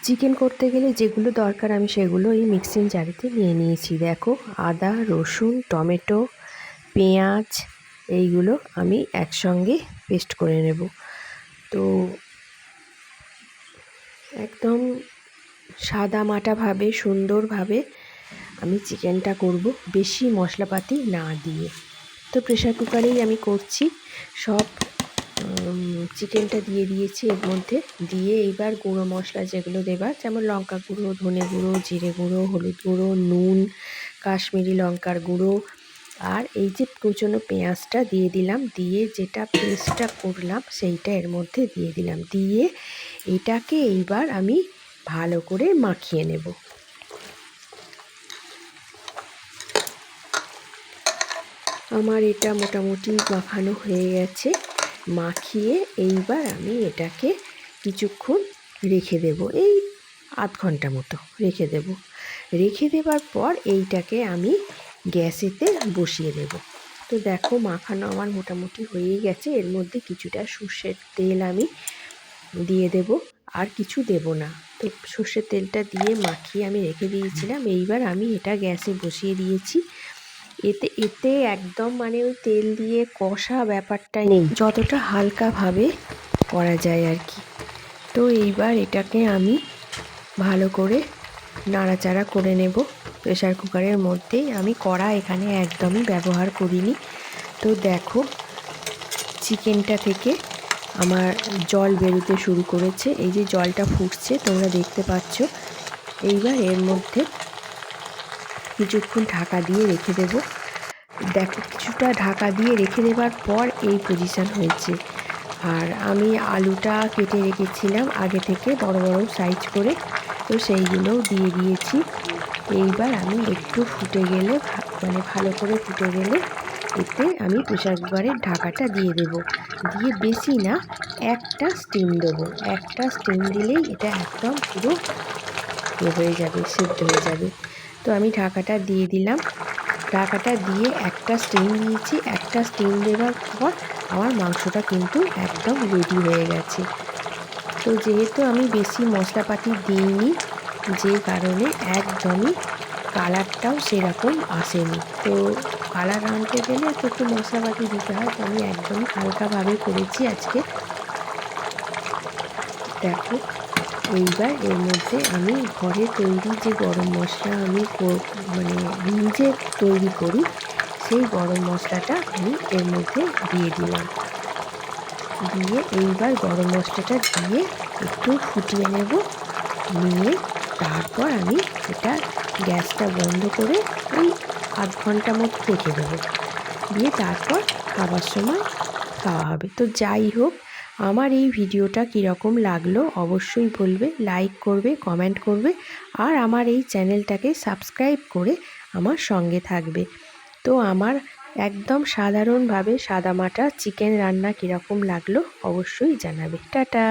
Chicken করতে গেলে যেগুলো দরকার আমি সেগুলো এই মিক্সিং জারেতে নিয়ে নিয়েছি। দেখো, আদা, রসুন, টমেটো, পেঁয়াজ এইগুলো আমি একসঙ্গে পেস্ট করে নেব। তো একদম সাদামাটাভাবে সুন্দরভাবে আমি চিকেনটা করব, বেশি মশলাপাতি না দিয়ে। তো প্রেশার কুকারেই আমি করছি। সব চিকেনটা দিয়ে দিয়েছি এর মধ্যে, দিয়ে এইবার গুঁড়ো মশলা যেগুলো দেবার, যেমন লঙ্কা গুঁড়ো, ধনে গুঁড়ো, জিরে গুঁড়ো, হলুদ গুঁড়ো, নুন, কাশ্মীরি লঙ্কার গুঁড়ো, আর এই যে কুচনো পেঁয়াজটা দিয়ে দিলাম। দিয়ে যেটা পেস্টটা করলাম সেইটা এর মধ্যে দিয়ে দিলাম। দিয়ে এটাকে এইবার আমি ভালো করে মাখিয়ে নেব। আমার এটা মোটামুটি মাখানো হয়ে গেছে। মাখিয়ে এইবার আমি এটাকে কিছুক্ষণ রেখে দেব, এই আধ ঘন্টা মতো রেখে দেব। রেখে দেবার পর এইটাকে আমি গ্যাসেতে বসিয়ে দেব। তো দেখো, মাখানো আমার মোটামুটি হয়েই গেছে। এর মধ্যে কিছুটা সর্ষের তেল আমি দিয়ে দেব, আর কিছু দেব না। তো সর্ষের তেলটা দিয়ে মাখিয়ে আমি রেখে দিয়েছিলাম। এইবার আমি এটা গ্যাসে বসিয়ে দিয়েছি। এতে একদম মানে ওই তেল দিয়ে কষা ব্যাপারটাই নেই, যতটা হালকাভাবে করা যায় আর কি। তো এইবার এটাকে আমি ভালো করে নাড়াচাড়া করে নেব। প্রেশার কুকারের মধ্যেই আমি, কড়া এখানে একদমই ব্যবহার করিনি। তো দেখো, চিকেনটা থেকে আমার জল বেরোতে শুরু করেছে। এই যে জলটা ফুটছে তোমরা দেখতে পাচ্ছ। এইবার এর মধ্যে কিছুক্ষণ ঢাকা দিয়ে রেখে দেব। দেখো, কিছুটা ঢাকা দিয়ে রেখে দেবার পর এই পজিশান হয়েছে। আর আমি আলুটা কেটে রেখেছিলাম আগে থেকে বড় বড় সাইজ করে, তো সেইগুলোও দিয়ে দিয়েছি। এইবার আমি একটু ফুটে গেলে, মানে ভালো করে ফুটে গেলে, এতে আমি প্রেশার কুকারের ঢাকাটা দিয়ে দেব। দিয়ে বেশি না, একটা স্টিম দেবো। একটা স্টিম দিলেই এটা একদম পুরো হয়ে যাবে, সেদ্ধ হয়ে যাবে। তো আমি ঢাকাটা দিয়ে দিলাম। ঢাকাটা দিয়ে একটা স্টিম দিয়েছি। একটা স্টিম দেওয়ার পর আমার মাংসটা কিন্তু একদম রেডি হয়ে গেছে। তো যেহেতু আমি বেশি মশলাপাতি দিইনি, যে কারণে একদমই কালারটাও সেরকম আসেনি। তো কালার আনতে গেলে তো একটু মশলাপাতি দিতে হয়, তো আমি একদমই হালকাভাবে করেছি আজকে। দেখো, এইবার এর মধ্যে আমি ঘরে তৈরি যে গরম মশলা আমি মানে নিজে তৈরি করি, সেই গরম মশলাটা আমি এর মধ্যে দিয়ে দিলাম। দিয়ে এইবার গরম মশলাটা দিয়ে একটু ফুটিয়ে নেব। নিয়ে তারপর আমি এটা গ্যাসটা বন্ধ করে ওই আধ ঘন্টা মতো রেখে দেবো। দিয়ে তারপর খাবার সময় খাওয়া হবে। তো যাই হোক, আমার এই ভিডিওটা কীরকম লাগলো অবশ্যই বলবে, লাইক করবে, কমেন্ট করবে, আর আমার এই চ্যানেলটাকে সাবস্ক্রাইব করে আমার সঙ্গে থাকবে। তো আমার একদম সাধারণভাবে সাদামাটা চিকেন রান্না কীরকম লাগলো অবশ্যই জানাবে। টাটা।